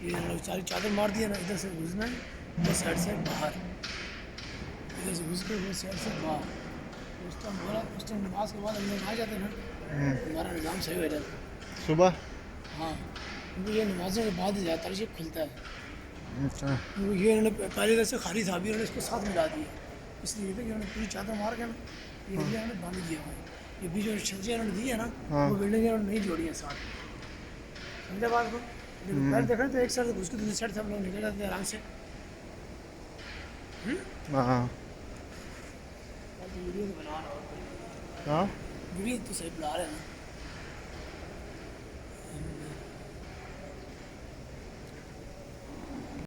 یہ چادر مار دیا نا، ادھر سے گھسنا ہے، وہ سائڈ سے باہر، ادھر سے گھس کے وہ سائڈ سے باہر. اس ٹائم بولا، اس ٹائم نماز کے بعد ہم لوگ آ جاتے نا، ہمارا نظام صحیح ہو جاتا. صبح. ہاں، کیونکہ یہ نمازوں کے بعد زیادہ تر شیپ کھلتا ہے. اچھا. کیونکہ یہ انہوں نے پہلے سے خالی تھا، ابھی انہوں نے اس کو ساتھ ملا دیا، اس لیے کہ انہوں نے پوری چادر مار کے نا یہ ایریا انہوں نے باندھ دیا ہوا ہے. یہ بیچ میں چھجیاں انہوں نے دی ہے نا، ہاں. وہ بلڈنگیں انہوں نے نہیں جوڑی ہیں ساتھ. سمجھا بات کو؟ لیکن پہلے دیکھا تو ایک سائڈ سے گھس کے دوسری سائڈ سے ہم لوگ نکل جاتے ہیں آرام سے. ہاں. ویڈیو تو بنا رہا ہوں، ہاں. ویڈیو تو صحیح بنا رہے ہیں نا.